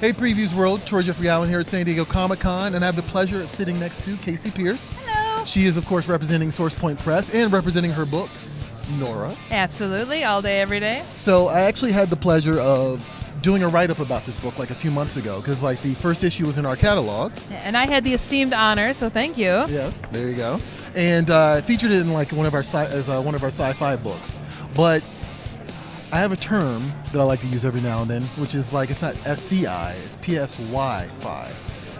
Hey, Previews World, Troy Jeffrey Allen here at San Diego Comic-Con, and I have the pleasure of sitting next to Kasey Pierce. Hello. She is, of course, representing Source Point Press and representing her book, Norah. Absolutely, all day, every day. So I actually had the pleasure of doing a write-up about this book like a few months ago, because like the first issue was in our catalog. And I had the esteemed honor, so thank you. Yes, there you go. And featured it in like one of our sci-fi books. But I have a term that I like to use every now and then, which is like, it's not SCI, it's PSY-fi,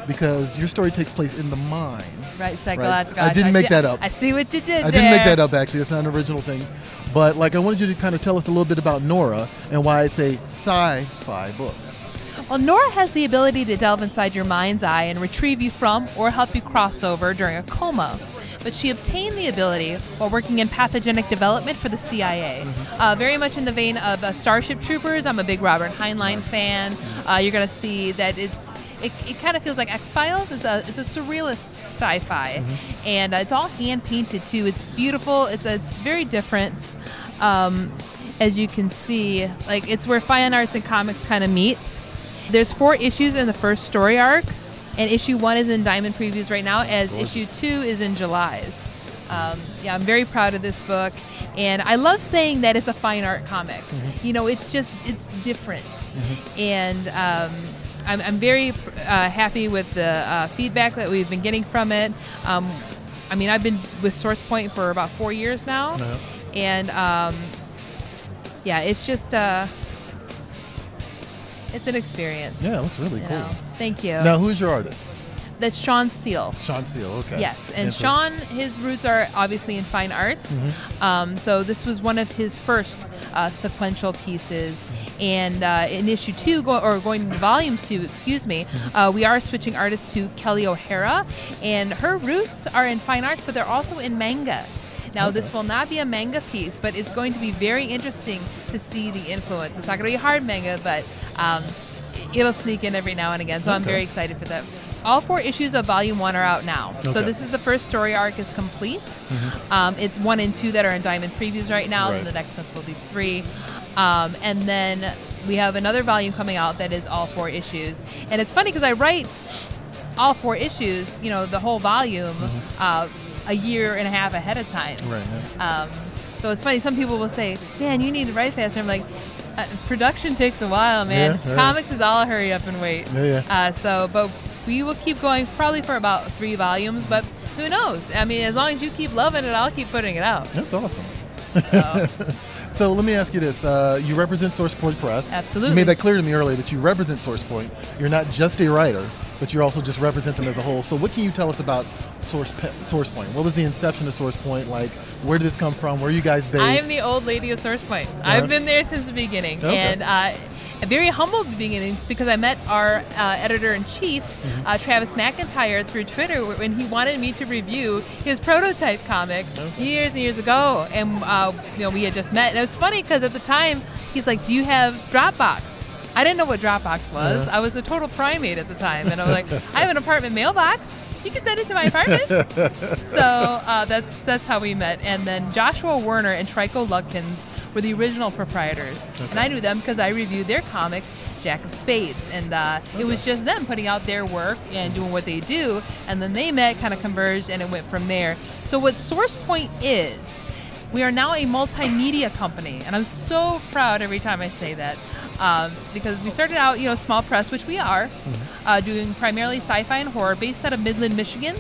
because your story takes place in the mind. Right, psychological. Right? I didn't make that up. I see what you did I didn't make that up, actually. It's not an original thing. But like, I wanted you to kind of tell us a little bit about Norah and why it's a sci-fi book. Well, Norah has the ability to delve inside your mind's eye and retrieve you from or help you cross over during a coma. But she obtained the ability while working in pathogenic development for the CIA. Very much in the vein of Starship Troopers. I'm a big Robert Heinlein fan. You're going to see that it kind of feels like X-Files. It's a surrealist sci-fi. And it's all hand-painted, too. It's beautiful. It's very different. As you can see, like, it's where fine arts and comics kind of meet. There's 4 issues in the first story arc. And issue 1 is in Diamond Previews right now, as issue 2 is in July's. Yeah, I'm very proud of this book. And I love saying that it's a fine art comic. You know, it's different. And I'm very happy with the feedback that we've been getting from it. I mean, I've been with Source Point for about 4 years now. And yeah, it's just... it's an experience. Yeah, it looks really cool. Thank you. Now, who's your artist? That's Sean Steele. Sean Steele, okay. Yes, and Sean, his roots are obviously in fine arts. So this was one of his first sequential pieces. And in issue 2, going into volumes 2, excuse me, we are switching artists to Kelly O'Hara. And her roots are in fine arts, but they're also in manga. Now, this will not be a manga piece, but it's going to be very interesting to see the influence. It's not going to be a hard manga, but it'll sneak in every now and again. So I'm very excited for that. All 4 issues of Volume 1 are out now. So this is the first story arc is complete. It's 1 and 2 that are in Diamond Previews right now. And the next ones will be 3. And then we have another volume coming out that is all 4 issues. And it's funny because I write all 4 issues, you know, the whole volume, a year and a half ahead of time. So it's funny, some people will say, man, you need to write faster. I'm like, production takes a while, man. Comics is all hurry up and wait. But we will keep going probably for about 3 volumes, but who knows? I mean, as long as you keep loving it, I'll keep putting it out. That's awesome. So let me ask you this. You represent Source Point Press. Absolutely. You made that clear to me earlier that you represent Source Point. You're not just a writer, but you also just represent them as a whole. So what can you tell us about Source Point? What was the inception of Source Point? Like, where did this come from? Where are you guys based? I am the old lady of Source Point. I've been there since the beginning. And very humble beginnings because I met our editor-in-chief, Travis McIntyre, through Twitter when he wanted me to review his prototype comic years and years ago. And you know, we had just met. And it was funny because at the time, he's like, do you have Dropbox? I didn't know what Dropbox was. I was a total primate at the time. And I was like, I have an apartment mailbox. You can send it to my apartment. So that's how we met. And then Joshua Werner and Trico Ludkins were the original proprietors. And I knew them because I reviewed their comic, Jack of Spades. And it was just them putting out their work and doing what they do. And then they met, kind of converged, and it went from there. So what Source Point is, we are now a multimedia company. And I'm so proud every time I say that. Because we started out, you know, small press, which we are, doing primarily sci-fi and horror, based out of Midland, Michigan.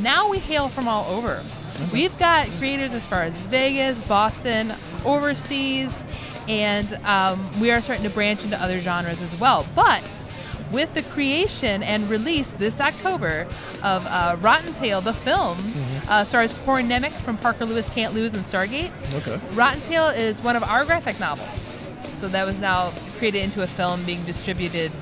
Now we hail from all over. We've got creators as far as Vegas, Boston, overseas, and we are starting to branch into other genres as well. But with the creation and release this October of Rotten Tail, the film, stars Corin Nemec from Parker Lewis Can't Lose and Stargate. Rotten Tail is one of our graphic novels. So that was now created into a film being distributed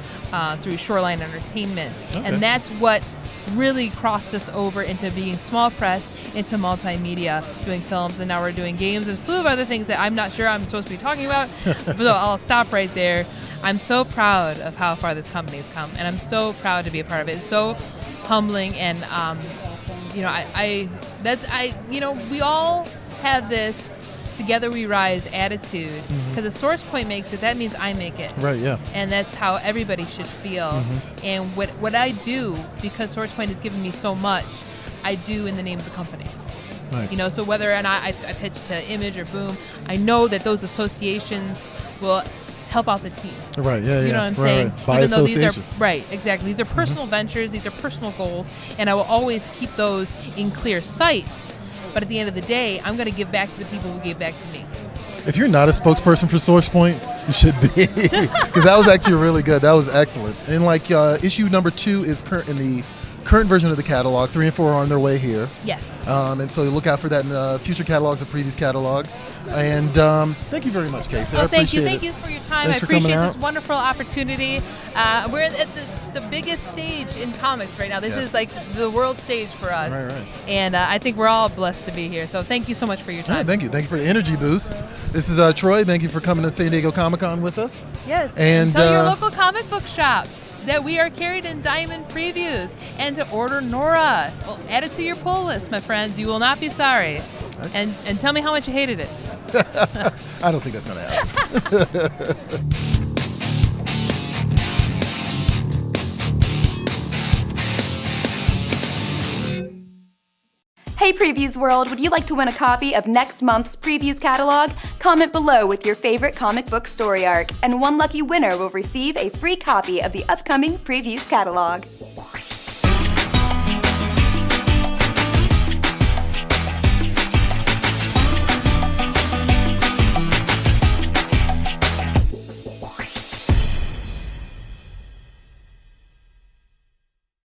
through Shoreline Entertainment. And that's what really crossed us over into being small press, into multimedia, doing films, and now we're doing games and a slew of other things that I'm not sure I'm supposed to be talking about. But I'll stop right there. I'm so proud of how far this company has come, and I'm so proud to be a part of it. It's so humbling, and you know, we all have this together we rise attitude. Because if Source Point makes it, that means I make it. Right, yeah. And that's how everybody should feel. And what I do, because Source Point has given me so much, I do in the name of the company. Nice. You know, so whether or not I pitch to Image or Boom, I know that those associations will help out the team. Right, yeah, yeah. You know what I'm saying? Right. By Even though association. these are, right, exactly. These are personal ventures, these are personal goals, and I will always keep those in clear sight. But at the end of the day, I'm going to give back to the people who gave back to me. If you're not a spokesperson for SourcePoint, you should be, because that was actually really good. That was excellent. And like issue number 2 is in the current version of the catalog. 3 and 4 are on their way here. Yes. And so look out for that in the future catalogs of previous catalog. And thank you very much, Kasey. I Thank you. appreciate Thank it. you for your time. Thanks I for coming appreciate this out. wonderful opportunity. We're at the biggest stage in comics right now. This Yes. is like the world stage for us. Right. And I think we're all blessed to be here. So thank you so much for your time. Thank you. Thank you for the energy boost. This is Troy. Thank you for coming to San Diego Comic-Con with us. Yes. And tell your local comic book shops that we are carried in Diamond Previews, and to order Norah. Well, add it to your pull list, my friends. You will not be sorry. Okay. And tell me how much you hated it. I don't think that's going to happen. Hey Previews World, would you like to win a copy of next month's Previews catalog? Comment below with your favorite comic book story arc, and one lucky winner will receive a free copy of the upcoming Previews catalog.